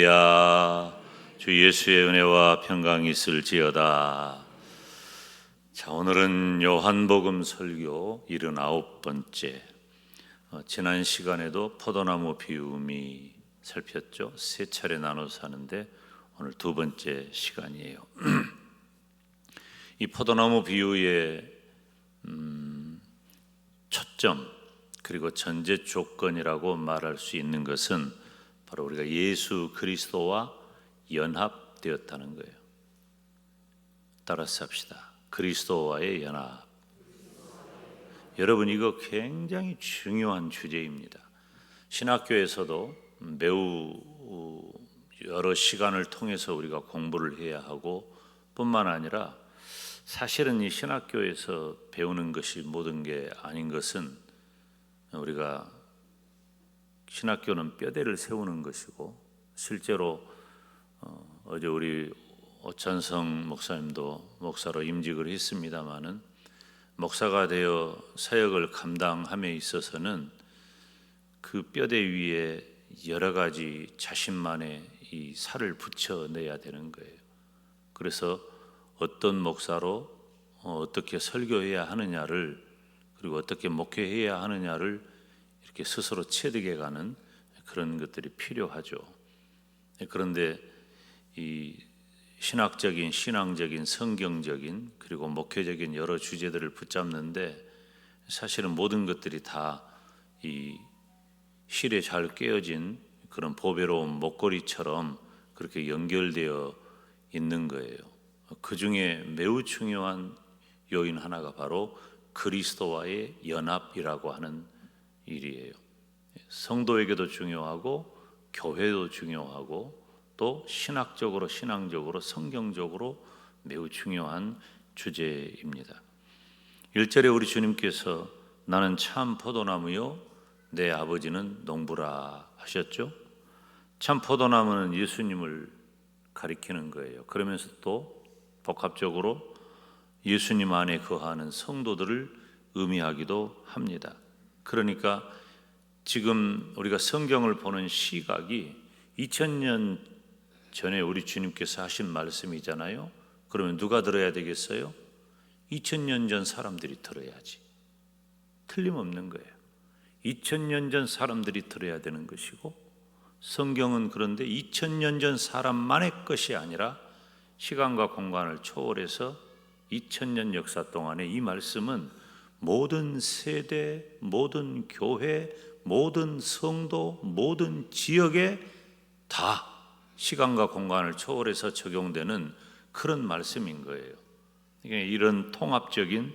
야, 주 예수의 은혜와 평강이 있을지어다. 자, 오늘은 요한복음 설교 79번째. 지난 시간에도 포도나무 비움이 살폈죠. 세 차례 나눠서 하는데 오늘 두 번째 시간이에요. 이 포도나무 비유의 초점 그리고 전제 조건이라고 말할 수 있는 것은 바로 우리가 예수 그리스도와 연합되었다는 거예요. 따라서 합시다. 그리스도와의 연합. 여러분, 이거 굉장히 중요한 주제입니다. 신학교에서도 매우 여러 시간을 통해서 우리가 공부를 해야 하고 뿐만 아니라 사실은 이 신학교에서 배우는 것이 모든 게 아닌 것은 우리가 신학교는 뼈대를 세우는 것이고 실제로 어제 우리 오찬성 목사님도 목사로 임직을 했습니다마는 목사가 되어 사역을 감당함에 있어서는 그 뼈대 위에 여러 가지 자신만의 이 살을 붙여내야 되는 거예요. 그래서 어떤 목사로 어떻게 설교해야 하느냐를 그리고 어떻게 목회해야 하느냐를 이렇게 스스로 체득해가는 그런 것들이 필요하죠. 그런데 이 신학적인, 신앙적인, 성경적인 그리고 목회적인 여러 주제들을 붙잡는데 사실은 모든 것들이 다 이 실에 잘 깨어진 그런 보배로운 목걸이처럼 그렇게 연결되어 있는 거예요. 그 중에 매우 중요한 요인 하나가 바로 그리스도와의 연합이라고 하는 일이에요. 성도에게도 중요하고 교회도 중요하고 또 신학적으로 신앙적으로 성경적으로 매우 중요한 주제입니다. 1절에 우리 주님께서 나는 참 포도나무요 내 아버지는 농부라 하셨죠. 참 포도나무는 예수님을 가리키는 거예요. 그러면서 또 복합적으로 예수님 안에 거하는 성도들을 의미하기도 합니다. 그러니까 지금 우리가 성경을 보는 시각이 2000년 전에 우리 주님께서 하신 말씀이잖아요. 그러면 누가 들어야 되겠어요? 2000년 전 사람들이 들어야지. 틀림없는 거예요. 2000년 전 사람들이 들어야 되는 것이고 성경은 그런데 2000년 전 사람만의 것이 아니라 시간과 공간을 초월해서 2000년 역사 동안에 이 말씀은 모든 세대, 모든 교회, 모든 성도, 모든 지역에 다 시간과 공간을 초월해서 적용되는 그런 말씀인 거예요. 이런 통합적인,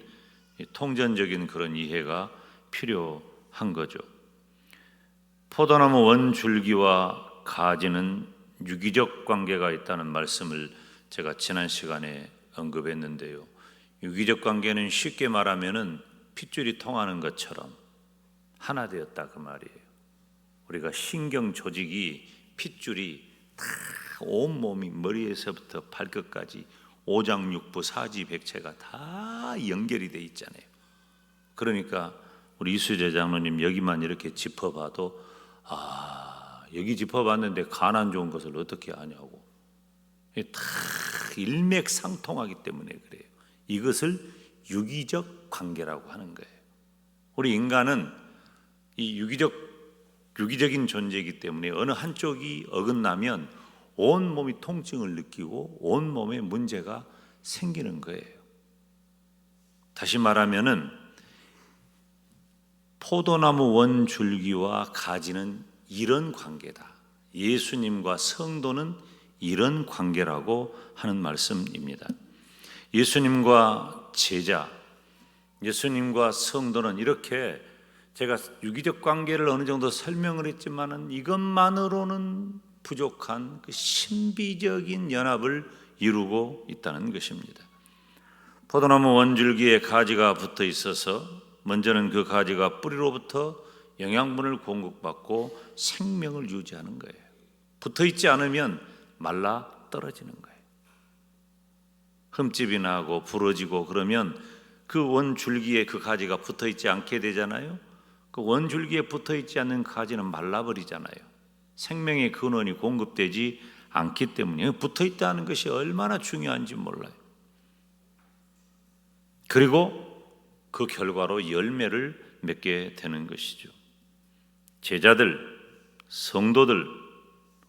통전적인 그런 이해가 필요한 거죠. 포도나무 원줄기와 가지는 유기적 관계가 있다는 말씀을 제가 지난 시간에 언급했는데요. 유기적 관계는 쉽게 말하면은 핏줄이 통하는 것처럼 하나 되었다 그 말이에요. 우리가 신경 조직이 핏줄이 다 온몸이 머리에서부터 발끝까지 오장육부 사지백체가 다 연결이 돼 있잖아요. 그러니까 우리 이수재 장로님 여기만 이렇게 짚어봐도 여기 짚어봤는데 가난 좋은 것을 어떻게 아냐고. 다 일맥상통하기 때문에 그래요. 이것을 유기적 관계라고 하는 거예요. 우리 인간은 이 유기적인 존재이기 때문에 어느 한쪽이 어긋나면 온 몸이 통증을 느끼고 온 몸에 문제가 생기는 거예요. 다시 말하면은 포도나무 원줄기와 가지는 이런 관계다. 예수님과 성도는 이런 관계라고 하는 말씀입니다. 예수님과 제자, 예수님과 성도는 이렇게 제가 유기적 관계를 어느 정도 설명을 했지만은 이것만으로는 부족한 그 신비적인 연합을 이루고 있다는 것입니다. 포도나무 원줄기에 가지가 붙어 있어서 먼저는 그 가지가 뿌리로부터 영양분을 공급받고 생명을 유지하는 거예요. 붙어 있지 않으면 말라 떨어지는 거예요. 흠집이 나고 부러지고 그러면 그 원줄기에 그 가지가 붙어 있지 않게 되잖아요. 그 원줄기에 붙어 있지 않는 가지는 말라버리잖아요. 생명의 근원이 공급되지 않기 때문에 붙어 있다는 것이 얼마나 중요한지 몰라요. 그리고 그 결과로 열매를 맺게 되는 것이죠. 제자들, 성도들,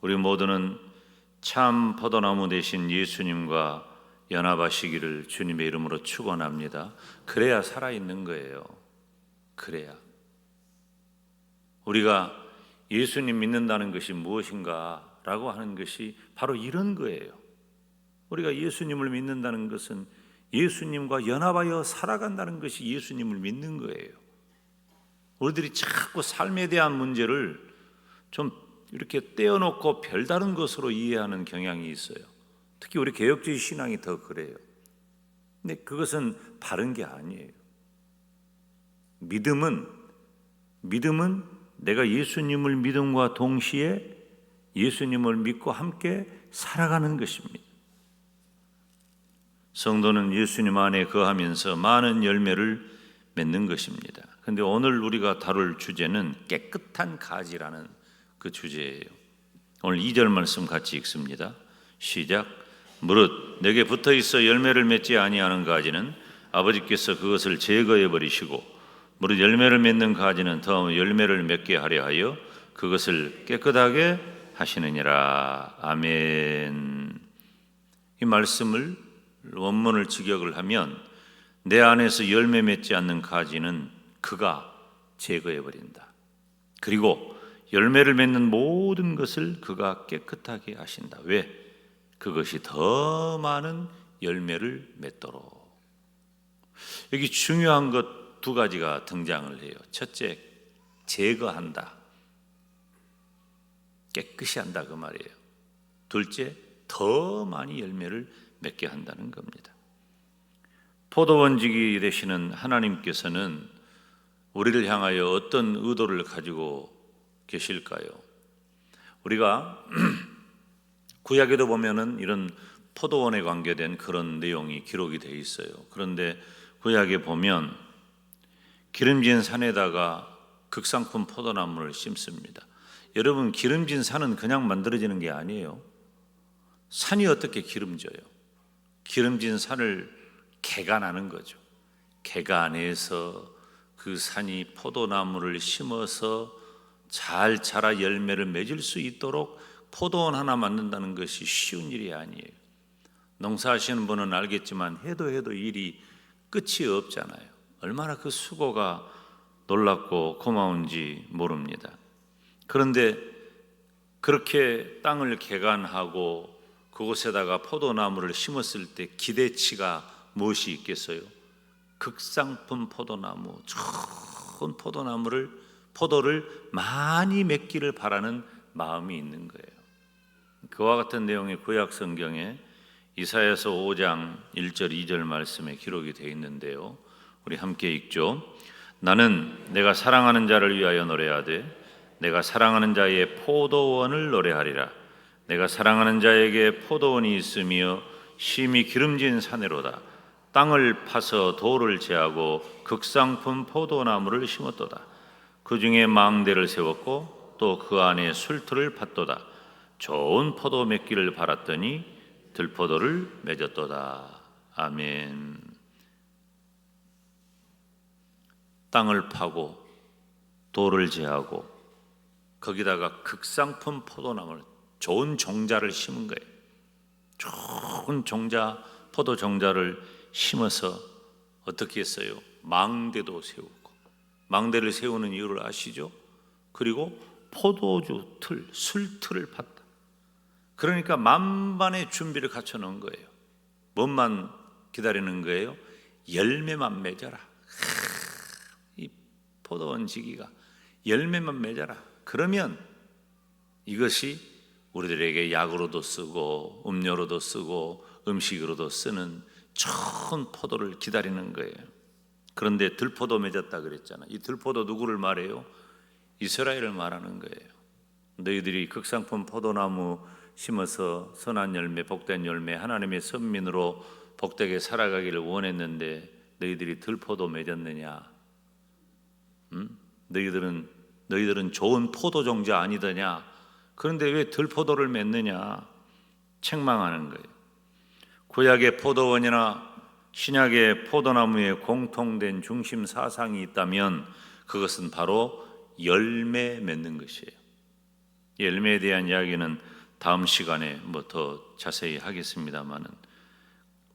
우리 모두는 참 포도나무 되신 예수님과 연합하시기를 주님의 이름으로 축원합니다. 그래야 살아있는 거예요. 그래야. 우리가 예수님 믿는다는 것이 무엇인가 라고 하는 것이 바로 이런 거예요. 우리가 예수님을 믿는다는 것은 예수님과 연합하여 살아간다는 것이 예수님을 믿는 거예요. 우리들이 자꾸 삶에 대한 문제를 좀 이렇게 떼어놓고 별다른 것으로 이해하는 경향이 있어요. 특히 우리 개혁주의 신앙이 더 그래요. 근데 그것은 바른 게 아니에요. 믿음은 내가 예수님을 믿음과 동시에 예수님을 믿고 함께 살아가는 것입니다. 성도는 예수님 안에 거하면서 많은 열매를 맺는 것입니다. 그런데 오늘 우리가 다룰 주제는 깨끗한 가지라는 그 주제예요. 오늘 2절 말씀 같이 읽습니다. 시작. 무릇 내게 붙어 있어 열매를 맺지 아니하는 가지는 아버지께서 그것을 제거해 버리시고 무릇 열매를 맺는 가지는 더 열매를 맺게 하려 하여 그것을 깨끗하게 하시느니라. 아멘. 이 말씀을 원문을 직역을 하면 내 안에서 열매 맺지 않는 가지는 그가 제거해 버린다. 그리고 열매를 맺는 모든 것을 그가 깨끗하게 하신다. 왜? 그것이 더 많은 열매를 맺도록. 여기 중요한 것 두 가지가 등장을 해요. 첫째, 제거한다. 깨끗이 한다 그 말이에요. 둘째, 더 많이 열매를 맺게 한다는 겁니다. 포도원지기 되시는 하나님께서는 우리를 향하여 어떤 의도를 가지고 계실까요? 우리가 구약에도 보면은 이런 포도원에 관계된 그런 내용이 기록이 되어 있어요. 그런데 구약에 보면 기름진 산에다가 극상품 포도나무를 심습니다. 여러분, 기름진 산은 그냥 만들어지는 게 아니에요. 산이 어떻게 기름져요? 기름진 산을 개간하는 거죠. 개간해서 그 산이 포도나무를 심어서 잘 자라 열매를 맺을 수 있도록 포도원 하나 만든다는 것이 쉬운 일이 아니에요. 농사하시는 분은 알겠지만 해도 일이 끝이 없잖아요. 얼마나 그 수고가 놀랍고 고마운지 모릅니다. 그런데 그렇게 땅을 개간하고 그곳에다가 포도나무를 심었을 때 기대치가 무엇이 있겠어요? 극상품 포도나무, 좋은 포도를 많이 맺기를 바라는 마음이 있는 거예요. 그와 같은 내용이 구약 성경에 이사야서 5장 1절 2절 말씀에 기록이 되어 있는데요. 우리 함께 읽죠. 나는 내가 사랑하는 자를 위하여 노래하되 내가 사랑하는 자의 포도원을 노래하리라. 내가 사랑하는 자에게 포도원이 있으며 심히 기름진 산에로다. 땅을 파서 돌을 제하고 극상품 포도나무를 심었도다. 그 중에 망대를 세웠고 또 그 안에 술틀을 팠도다. 좋은 포도 맺기를 바랐더니 들포도를 맺었도다. 아멘. 땅을 파고 돌을 제하고 거기다가 극상품 포도나무를, 좋은 종자를 심은 거예요. 좋은 종자, 포도 종자를 심어서 어떻게 했어요? 망대도 세우고. 망대를 세우는 이유를 아시죠? 그리고 포도주 틀, 술틀을 팠다. 그러니까 만반의 준비를 갖춰 놓은 거예요. 뭔만 기다리는 거예요? 열매만 맺어라. 이 포도원 지기가 열매만 맺어라. 그러면 이것이 우리들에게 약으로도 쓰고 음료로도 쓰고 음식으로도 쓰는 좋은 포도를 기다리는 거예요. 그런데 들포도 맺었다 그랬잖아. 이 들포도 누구를 말해요? 이스라엘을 말하는 거예요. 너희들이 극상품 포도나무 심어서 선한 열매, 복된 열매, 하나님의 선민으로 복되게 살아가기를 원했는데 너희들이 들포도 맺었느냐? 너희들은 좋은 포도 종자 아니더냐? 그런데 왜 들포도를 맺느냐 책망하는 거예요. 구약의 포도원이나 신약의 포도나무에 공통된 중심 사상이 있다면 그것은 바로 열매 맺는 것이에요. 열매에 대한 이야기는 다음 시간에 더 자세히 하겠습니다만은,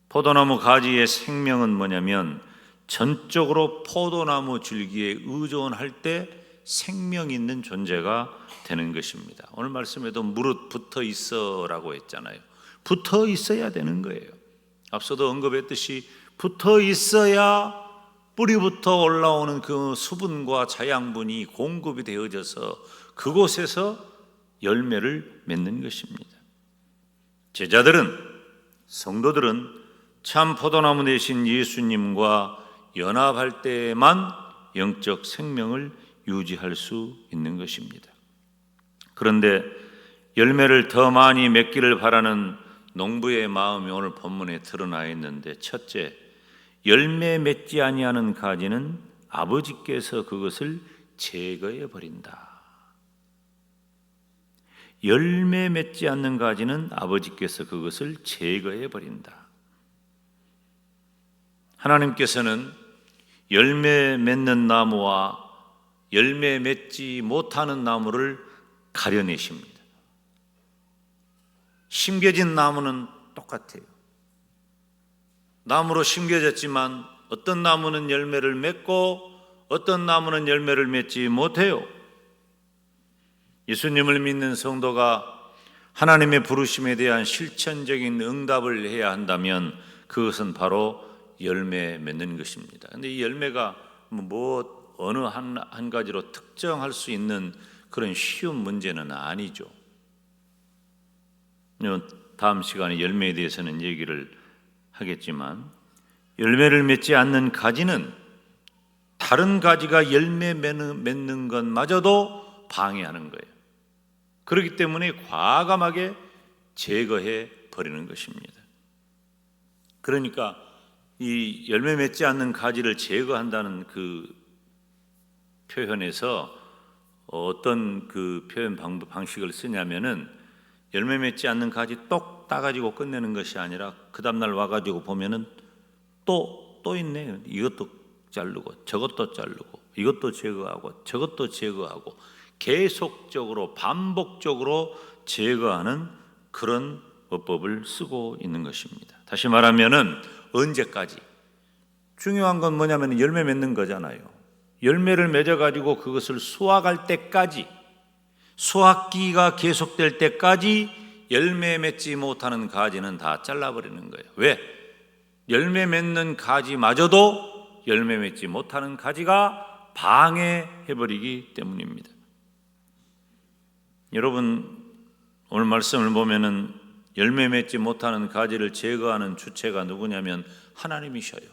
포도나무 가지의 생명은 뭐냐면 전적으로 포도나무 줄기에 의존할 때 생명 있는 존재가 되는 것입니다. 오늘 말씀에도 무릇 붙어 있어라고 했잖아요. 붙어 있어야 되는 거예요. 앞서도 언급했듯이 붙어 있어야 뿌리부터 올라오는 그 수분과 자양분이 공급이 되어져서 그곳에서 열매를 맺는 것입니다. 제자들은, 성도들은 참 포도나무 되신 예수님과 연합할 때에만 영적 생명을 유지할 수 있는 것입니다. 그런데 열매를 더 많이 맺기를 바라는 농부의 마음이 오늘 본문에 드러나 있는데, 첫째, 열매 맺지 아니하는 가지는 아버지께서 그것을 제거해 버린다. 열매 맺지 않는 가지는 아버지께서 그것을 제거해 버린다. 하나님께서는 열매 맺는 나무와 열매 맺지 못하는 나무를 가려내십니다. 심겨진 나무는 똑같아요. 나무로 심겨졌지만 어떤 나무는 열매를 맺고 어떤 나무는 열매를 맺지 못해요. 예수님을 믿는 성도가 하나님의 부르심에 대한 실천적인 응답을 해야 한다면 그것은 바로 열매 맺는 것입니다. 그런데 이 열매가 어느 한 가지로 특정할 수 있는 그런 쉬운 문제는 아니죠. 다음 시간에 열매에 대해서는 얘기를 하겠지만, 열매를 맺지 않는 가지는 다른 가지가 열매 맺는 것마저도 방해하는 거예요. 그렇기 때문에 과감하게 제거해 버리는 것입니다. 그러니까 이 열매 맺지 않는 가지를 제거한다는 그 표현에서 어떤 그 표현 방식을 쓰냐면은, 열매 맺지 않는 가지 똑 따가지고 끝내는 것이 아니라 그 다음날 와가지고 보면은 또 있네. 이것도 자르고 저것도 자르고 이것도 제거하고 저것도 제거하고 계속적으로 반복적으로 제거하는 그런 어법을 쓰고 있는 것입니다. 다시 말하면은 언제까지? 중요한 건 뭐냐면 열매 맺는 거잖아요. 열매를 맺어가지고 그것을 수확할 때까지, 수확기가 계속될 때까지 열매 맺지 못하는 가지는 다 잘라버리는 거예요. 왜? 열매 맺는 가지마저도 열매 맺지 못하는 가지가 방해해버리기 때문입니다. 여러분, 오늘 말씀을 보면은 열매 맺지 못하는 가지를 제거하는 주체가 누구냐면 하나님이셔요.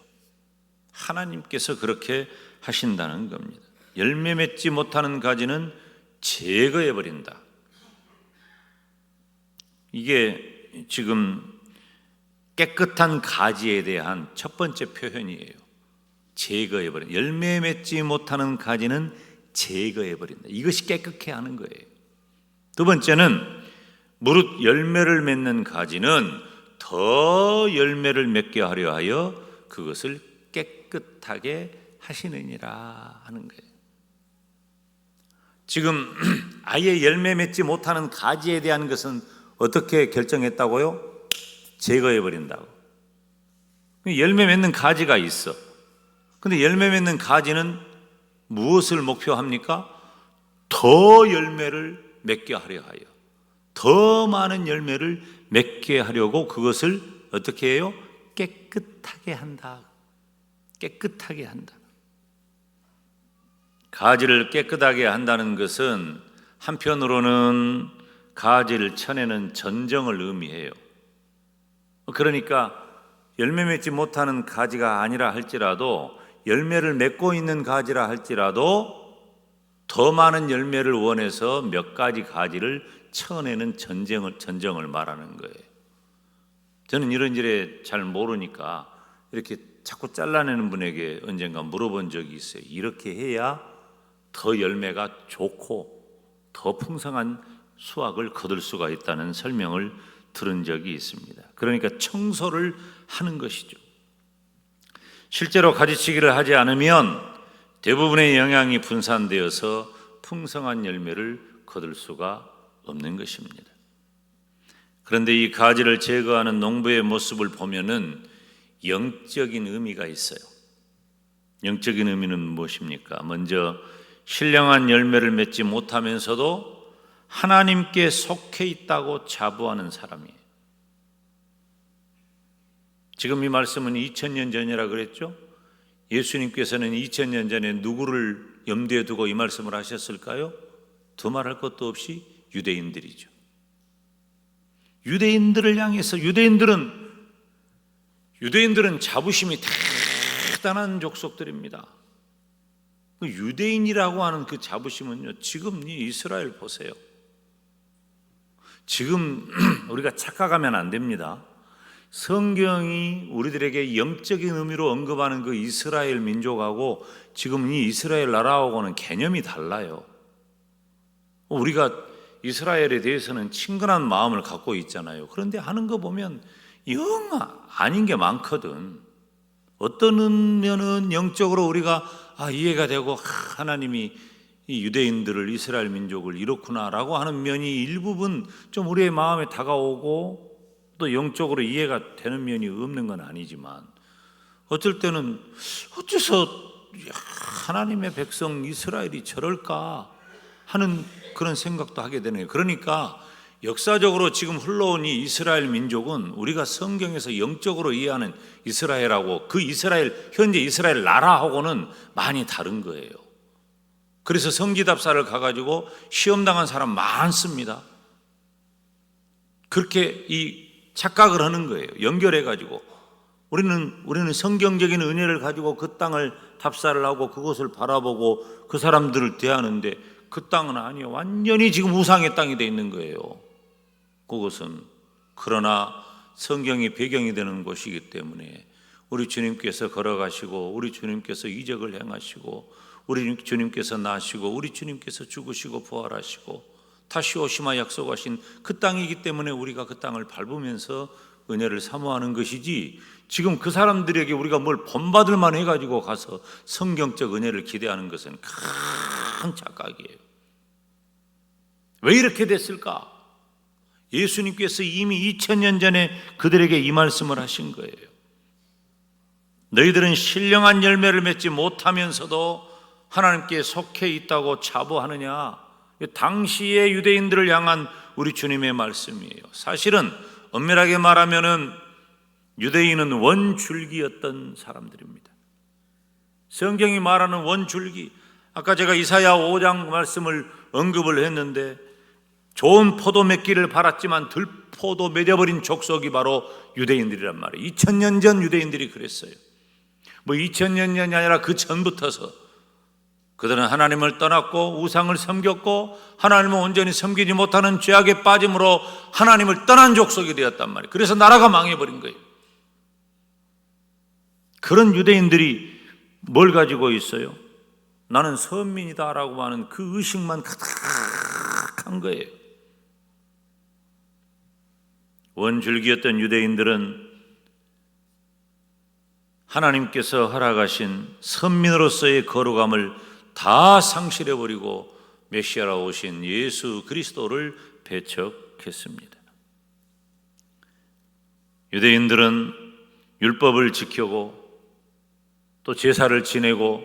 하나님께서 그렇게 하신다는 겁니다. 열매 맺지 못하는 가지는 제거해 버린다. 이게 지금 깨끗한 가지에 대한 첫 번째 표현이에요. 제거해 버린다. 열매 맺지 못하는 가지는 제거해 버린다. 이것이 깨끗해 하는 거예요. 두 번째는 무릇 열매를 맺는 가지는 더 열매를 맺게 하려 하여 그것을 깨끗하게 하시느니라 하는 거예요. 지금 아예 열매 맺지 못하는 가지에 대한 것은 어떻게 결정했다고요? 제거해 버린다고. 열매 맺는 가지가 있어. 근데 열매 맺는 가지는 무엇을 목표합니까? 더 열매를 맺게 하려 하여, 더 많은 열매를 맺게 하려고 그것을 어떻게 해요? 깨끗하게 한다. 깨끗하게 한다. 가지를 깨끗하게 한다는 것은 한편으로는 가지를 쳐내는 전정을 의미해요. 그러니까 열매 맺지 못하는 가지가 아니라 할지라도, 열매를 맺고 있는 가지라 할지라도 더 많은 열매를 원해서 몇 가지 가지를 쳐내는 전정을 말하는 거예요. 저는 이런저런 잘 모르니까 이렇게 자꾸 잘라내는 분에게 언젠가 물어본 적이 있어요. 이렇게 해야 더 열매가 좋고 더 풍성한 수확을 거둘 수가 있다는 설명을 들은 적이 있습니다. 그러니까 청소를 하는 것이죠. 실제로 가지치기를 하지 않으면 대부분의 영양이 분산되어서 풍성한 열매를 거둘 수가 없는 것입니다. 그런데 이 가지를 제거하는 농부의 모습을 보면은 영적인 의미가 있어요. 영적인 의미는 무엇입니까? 먼저 신령한 열매를 맺지 못하면서도 하나님께 속해 있다고 자부하는 사람이에요. 지금 이 말씀은 2000년 전이라 그랬죠? 예수님께서는 2000년 전에 누구를 염두에 두고 이 말씀을 하셨을까요? 두말할 것도 없이 유대인들이죠. 유대인들을 향해서 유대인들은 자부심이 대단한 족속들입니다. 유대인이라고 하는 그 자부심은요, 지금 이 이스라엘 보세요. 지금 우리가 착각하면 안 됩니다. 성경이 우리들에게 영적인 의미로 언급하는 그 이스라엘 민족하고 지금 이 이스라엘 나라하고는 개념이 달라요. 우리가 이스라엘에 대해서는 친근한 마음을 갖고 있잖아요. 그런데 하는 거 보면 영 아닌 게 많거든. 어떤 면은 영적으로 우리가 이해가 되고 하나님이 이 유대인들을, 이스라엘 민족을 이렇구나라고 하는 면이 일부분 좀 우리의 마음에 다가오고 또 영적으로 이해가 되는 면이 없는 건 아니지만 어쩔 때는 어째서 하나님의 백성 이스라엘이 저럴까 하는 그런 생각도 하게 되네요. 그러니까 역사적으로 지금 흘러온 이 이스라엘 민족은 우리가 성경에서 영적으로 이해하는 이스라엘하고 그 이스라엘, 현재 이스라엘 나라하고는 많이 다른 거예요. 그래서 성지답사를 가가지고 시험당한 사람 많습니다. 그렇게 이 착각을 하는 거예요. 연결해가지고 우리는 성경적인 은혜를 가지고 그 땅을 답사를 하고 그곳을 바라보고 그 사람들을 대하는데 그 땅은 아니요. 완전히 지금 우상의 땅이 되어 있는 거예요. 그것은. 그러나 성경이 배경이 되는 곳이기 때문에 우리 주님께서 걸어가시고 우리 주님께서 이적을 행하시고 우리 주님께서 나시고 우리 주님께서 죽으시고 부활하시고 다시 오시마 약속하신 그 땅이기 때문에 우리가 그 땅을 밟으면서 은혜를 사모하는 것이지, 지금 그 사람들에게 우리가 뭘 본받을 만 해가지고 가서 성경적 은혜를 기대하는 것은 큰 착각이에요. 왜 이렇게 됐을까? 예수님께서 이미 2000년 전에 그들에게 이 말씀을 하신 거예요. 너희들은 신령한 열매를 맺지 못하면서도 하나님께 속해 있다고 자부하느냐? 당시의 유대인들을 향한 우리 주님의 말씀이에요. 사실은 엄밀하게 말하면은 유대인은 원줄기였던 사람들입니다. 성경이 말하는 원줄기, 아까 제가 이사야 5장 말씀을 언급을 했는데 좋은 포도 맺기를 바랐지만 들포도 맺어버린 족속이 바로 유대인들이란 말이에요. 2000년 전 유대인들이 그랬어요. 2000년 전이 아니라 그 전부터서 그들은 하나님을 떠났고 우상을 섬겼고 하나님을 온전히 섬기지 못하는 죄악에 빠짐으로 하나님을 떠난 족속이 되었단 말이에요. 그래서 나라가 망해버린 거예요. 그런 유대인들이 뭘 가지고 있어요? 나는 선민이다라고 하는 그 의식만 가득한 거예요. 원줄기였던 유대인들은 하나님께서 허락하신 선민으로서의 거룩함을 다 상실해버리고 메시아로 오신 예수 그리스도를 배척했습니다. 유대인들은 율법을 지키고 또 제사를 지내고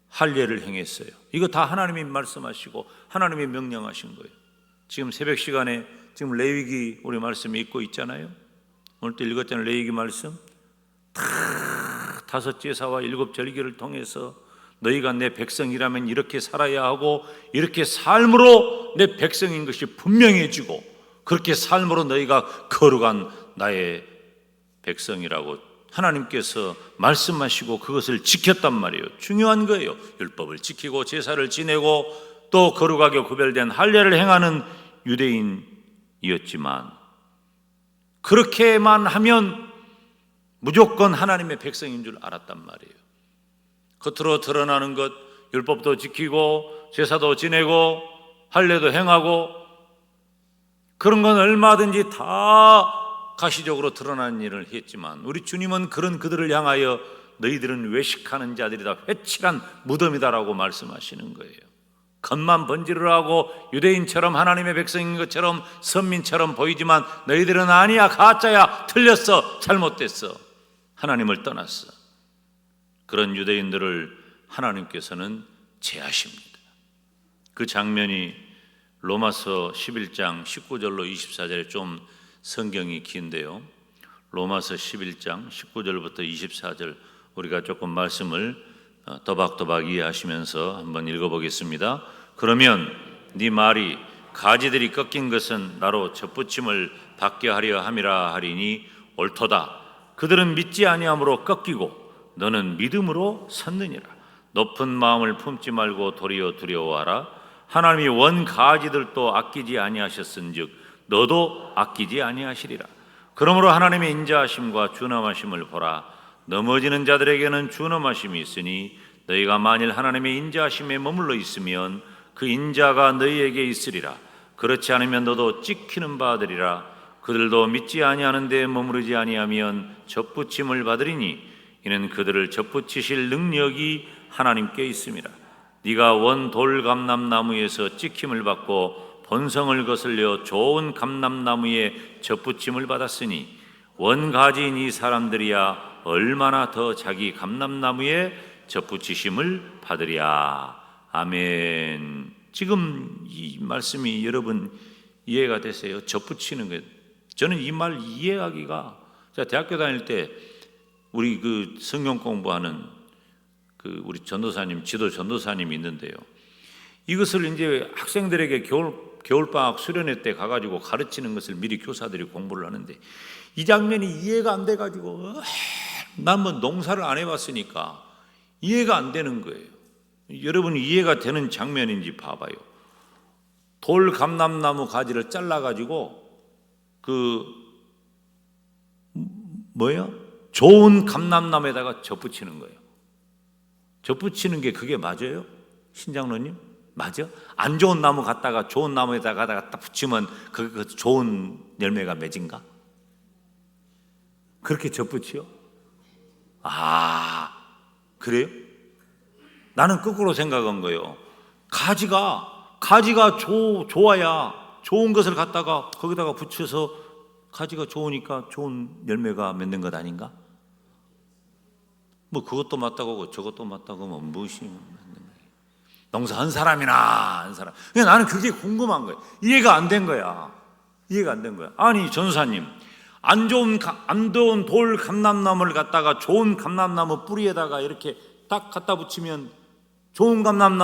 할례를 행했어요. 이거 다 하나님이 말씀하시고 하나님이 명령하신 거예요. 지금 새벽 시간에 지금 레위기 우리 말씀이 읽고 있잖아요. 오늘 또 읽었잖아요. 레위기 말씀 다 5 제사와 7 절기를 통해서 너희가 내 백성이라면 이렇게 살아야 하고 이렇게 삶으로 내 백성인 것이 분명해지고 그렇게 삶으로 너희가 거룩한 나의 백성이라고 하나님께서 말씀하시고 그것을 지켰단 말이에요. 중요한 거예요. 율법을 지키고 제사를 지내고 또 거룩하게 구별된 할례를 행하는 유대인이었지만 그렇게만 하면 무조건 하나님의 백성인 줄 알았단 말이에요. 겉으로 드러나는 것, 율법도 지키고 제사도 지내고 할례도 행하고 그런 건 얼마든지 다 가시적으로 드러난 일을 했지만 우리 주님은 그런 그들을 향하여 너희들은 외식하는 자들이다, 회칠한 무덤이다라고 말씀하시는 거예요. 겉만 번지르르하고 유대인처럼 하나님의 백성인 것처럼 선민처럼 보이지만 너희들은 아니야, 가짜야, 틀렸어, 잘못됐어, 하나님을 떠났어. 그런 유대인들을 하나님께서는 제하십니다. 그 장면이 로마서 11장 19절로 24절에 좀 성경이 긴데요, 로마서 11장 19절부터 24절 우리가 조금 말씀을 또박또박 이해하시면서 한번 읽어보겠습니다. 그러면 네 말이 가지들이 꺾인 것은 나로 접붙임을 받게 하려 함이라 하리니 옳도다. 그들은 믿지 아니함으로 꺾이고 너는 믿음으로 섰느니라. 높은 마음을 품지 말고 도리어 두려워하라. 하나님이 원 가지들도 아끼지 아니하셨은즉 너도 아끼지 아니하시리라. 그러므로 하나님의 인자하심과 준엄하심을 보라. 넘어지는 자들에게는 준엄하심이 있으니 너희가 만일 하나님의 인자하심에 머물러 있으면 그 인자가 너희에게 있으리라. 그렇지 않으면 너도 찍히는 바들이라. 그들도 믿지 아니하는 데에 머무르지 아니하면 접붙임을 받으리니 이는 그들을 접붙이실 능력이 하나님께 있습니다. 네가 원 돌 감람나무에서 찍힘을 받고 본성을 거슬려 좋은 감람나무에 접붙임을 받았으니 원 가지인 이 사람들이야 얼마나 더 자기 감람나무에 접붙이심을 받으랴. 아멘. 지금 이 말씀이 여러분 이해가 되세요? 접붙이는 것. 저는 이 말 이해하기가, 제가 대학교 다닐 때 우리 그 성경 공부하는 그 우리 전도사님, 지도 전도사님이 있는데요, 이것을 이제 학생들에게 겨울방학 수련회 때 가가지고 가르치는 것을 미리 교사들이 공부를 하는데 이 장면이 이해가 안 돼가지고 난 뭐 농사를 안 해봤으니까 이해가 안 되는 거예요. 여러분 이해가 되는 장면인지 봐봐요. 돌 감람나무 가지를 잘라가지고 좋은 감람나무에다가 접붙이는 거예요. 접붙이는 게 그게 맞아요? 신장로님? 맞아? 안 좋은 나무 갖다가 좋은 나무에다가 딱 붙이면 그 좋은 열매가 맺은가? 그렇게 접붙이요? 아, 그래요? 나는 거꾸로 생각한 거예요. 가지가 좋아야 좋은 것을 갖다가 거기다가 붙여서 가지가 좋으니까 좋은 열매가 맺는 것 아닌가? 뭐 그것도 맞다고 하고 저것도 맞다고 하면 무엇이 맞는 거예요? 농사한 사람이나 한 사람. 그냥 나는 그게 궁금한 거예요. 이해가 안 된 거야. 이해가 안 된 거야. 아니 전사님, 안 좋은 돌 감람나무를 갖다가 좋은 감람나무 뿌리에다가 이렇게 딱 갖다 붙이면 좋은 감람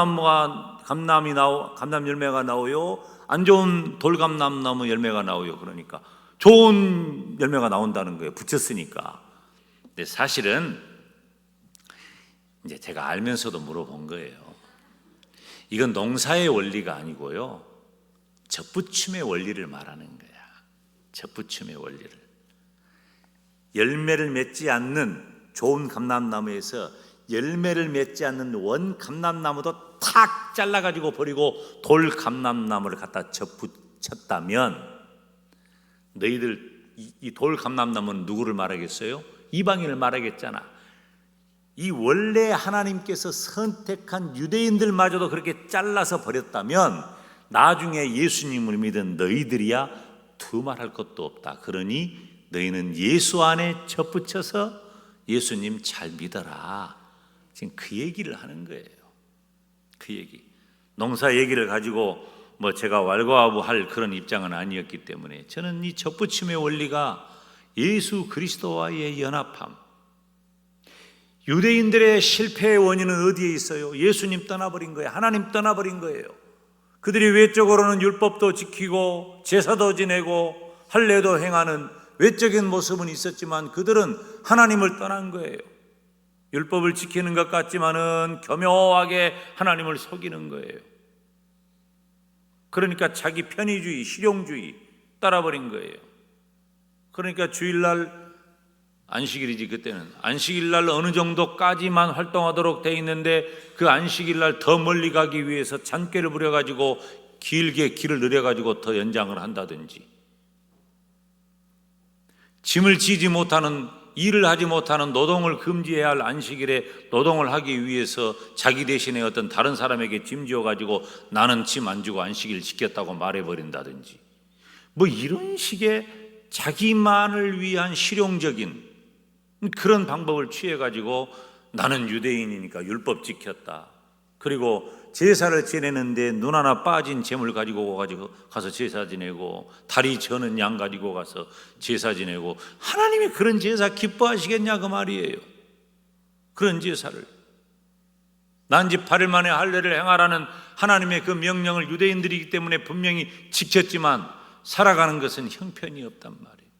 열매가 나오요? 안 좋은 돌 감람나무 열매가 나오요? 그러니까 좋은 열매가 나온다는 거예요. 붙였으니까. 근데 사실은 이제 제가 알면서도 물어본 거예요. 이건 농사의 원리가 아니고요, 접붙임의 원리를 말하는 거야. 접붙임의 원리를. 열매를 맺지 않는 좋은 감람나무에서 열매를 맺지 않는 원 감람나무도 탁 잘라가지고 버리고 돌 감람나무를 갖다 접붙였다면 너희들 이 돌 감람나무는 누구를 말하겠어요? 이방인을 말하겠잖아. 이 원래 하나님께서 선택한 유대인들마저도 그렇게 잘라서 버렸다면 나중에 예수님을 믿은 너희들이야 두말할 것도 없다. 그러니 너희는 예수 안에 접붙여서 예수님 잘 믿어라. 지금 그 얘기를 하는 거예요. 그 얘기. 농사 얘기를 가지고 뭐 제가 왈가왈부할 그런 입장은 아니었기 때문에 저는 이 접붙임의 원리가 예수 그리스도와의 연합함. 유대인들의 실패의 원인은 어디에 있어요? 예수님 떠나버린 거예요. 하나님 떠나버린 거예요. 그들이 외적으로는 율법도 지키고 제사도 지내고 할례도 행하는 외적인 모습은 있었지만 그들은 하나님을 떠난 거예요. 율법을 지키는 것 같지만은 교묘하게 하나님을 속이는 거예요. 그러니까 자기 편의주의, 실용주의 따라버린 거예요. 그러니까 주일날, 안식일이지 그때는, 안식일날 어느 정도까지만 활동하도록 돼 있는데 그 안식일날 더 멀리 가기 위해서 잔꾀를 부려가지고 길게 길을 늘려가지고 더 연장을 한다든지, 짐을 지지 못하는, 일을 하지 못하는, 노동을 금지해야 할 안식일에 노동을 하기 위해서 자기 대신에 어떤 다른 사람에게 짐 지어가지고 나는 짐 안 지고 안식일 지켰다고 말해버린다든지, 뭐 이런 식의 자기만을 위한 실용적인 그런 방법을 취해가지고 나는 유대인이니까 율법 지켰다, 그리고 제사를 지내는데 눈 하나 빠진 재물 가지고 가서 제사 지내고, 다리 저는 양 가지고 가서 제사 지내고, 하나님이 그런 제사 기뻐하시겠냐 그 말이에요. 그런 제사를 난지 8일 만에 할례를 행하라는 하나님의 그 명령을 유대인들이기 때문에 분명히 지켰지만 살아가는 것은 형편이 없단 말이에요.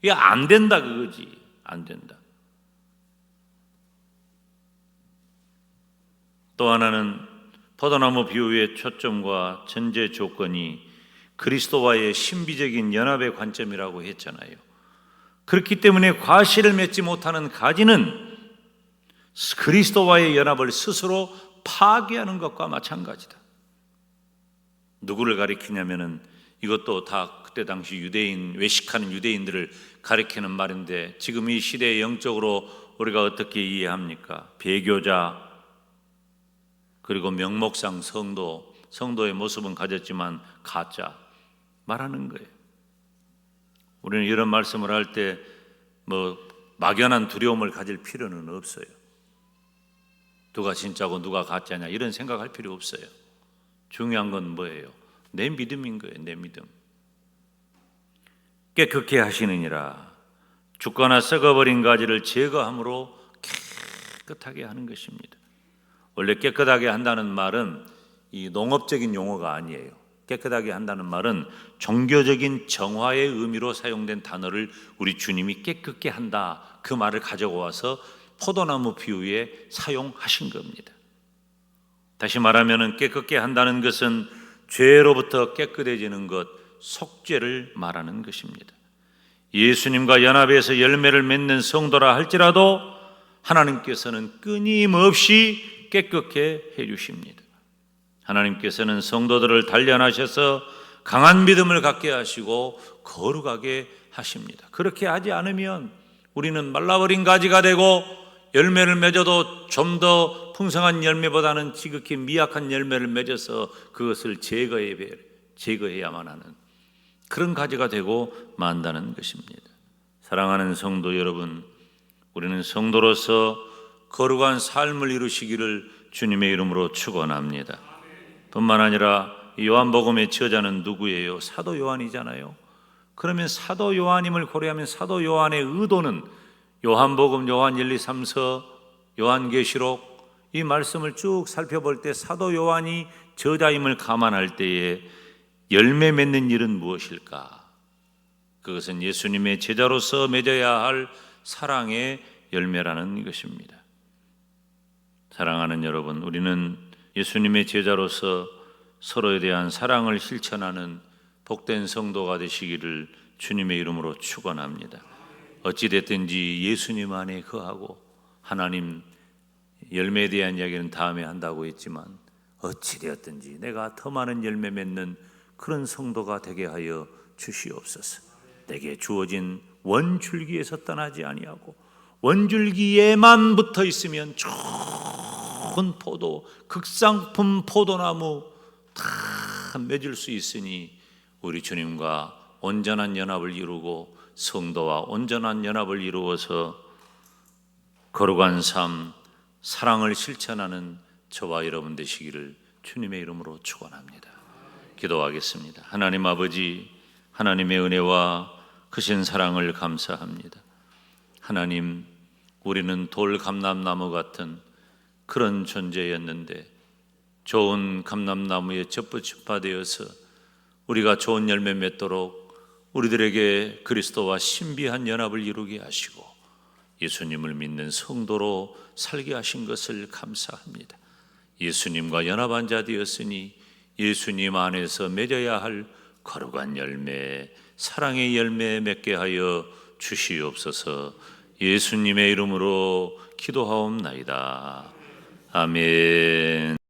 이게 안 된다 그거지. 안 된다. 또 하나는 포도나무 비유의 초점과 전제 조건이 그리스도와의 신비적인 연합의 관점이라고 했잖아요. 그렇기 때문에 과실을 맺지 못하는 가지는 그리스도와의 연합을 스스로 파괴하는 것과 마찬가지다. 누구를 가리키냐면은 이것도 다 그때 당시 유대인, 외식하는 유대인들을 가리키는 말인데, 지금 이 시대에 영적으로 우리가 어떻게 이해합니까? 배교자, 그리고 명목상 성도의 모습은 가졌지만 가짜 말하는 거예요. 우리는 이런 말씀을 할 때 뭐 막연한 두려움을 가질 필요는 없어요. 누가 진짜고 누가 가짜냐 이런 생각할 필요 없어요. 중요한 건 뭐예요? 내 믿음인 거예요. 내 믿음. 깨끗게 하시느니라. 죽거나 썩어버린 가지를 제거함으로 깨끗하게 하는 것입니다. 원래 깨끗하게 한다는 말은 이 농업적인 용어가 아니에요. 깨끗하게 한다는 말은 종교적인 정화의 의미로 사용된 단어를 우리 주님이 깨끗게 한다, 그 말을 가져고 와서 포도나무 비유에 사용하신 겁니다. 다시 말하면 깨끗게 한다는 것은 죄로부터 깨끗해지는 것, 속죄를 말하는 것입니다. 예수님과 연합해서 열매를 맺는 성도라 할지라도 하나님께서는 끊임없이 깨끗게 해주십니다. 하나님께서는 성도들을 단련하셔서 강한 믿음을 갖게 하시고 거룩하게 하십니다. 그렇게 하지 않으면 우리는 말라버린 가지가 되고, 열매를 맺어도 좀 더 풍성한 열매보다는 지극히 미약한 열매를 맺어서 그것을 제거해야만 하는 그런 가지가 되고 만다는 것입니다. 사랑하는 성도 여러분, 우리는 성도로서 거룩한 삶을 이루시기를 주님의 이름으로 축원합니다. 뿐만 아니라 요한복음의 저자는 누구예요? 사도 요한이잖아요. 그러면 사도 요한임을 고려하면 사도 요한의 의도는 요한복음, 요한 1, 2, 3서, 요한계시록 이 말씀을 쭉 살펴볼 때 사도 요한이 저자임을 감안할 때에 열매 맺는 일은 무엇일까? 그것은 예수님의 제자로서 맺어야 할 사랑의 열매라는 것입니다. 사랑하는 여러분, 우리는 예수님의 제자로서 서로에 대한 사랑을 실천하는 복된 성도가 되시기를 주님의 이름으로 축원합니다. 어찌됐든지 예수님 안에 거하고, 하나님 열매에 대한 이야기는 다음에 한다고 했지만 어찌되었든지 내가 더 많은 열매 맺는 그런 성도가 되게 하여 주시옵소서. 내게 주어진 원줄기에서 떠나지 아니하고 원줄기에만 붙어 있으면 좋은 포도, 극상품 포도나무 다 맺을 수 있으니 우리 주님과 온전한 연합을 이루고 성도와 온전한 연합을 이루어서 거룩한 삶, 사랑을 실천하는 저와 여러분 되시기를 주님의 이름으로 축원합니다. 기도하겠습니다. 하나님 아버지, 하나님의 은혜와 크신 사랑을 감사합니다. 하나님, 우리는 돌 감람나무 같은 그런 존재였는데 좋은 감람나무에 접붙여되어서 우리가 좋은 열매 맺도록 우리들에게 그리스도와 신비한 연합을 이루게 하시고 예수님을 믿는 성도로 살게 하신 것을 감사합니다. 예수님과 연합한 자 되었으니 예수님 안에서 맺어야 할 거룩한 열매, 사랑의 열매 맺게 하여 주시옵소서. 예수님의 이름으로 기도하옵나이다. 아멘.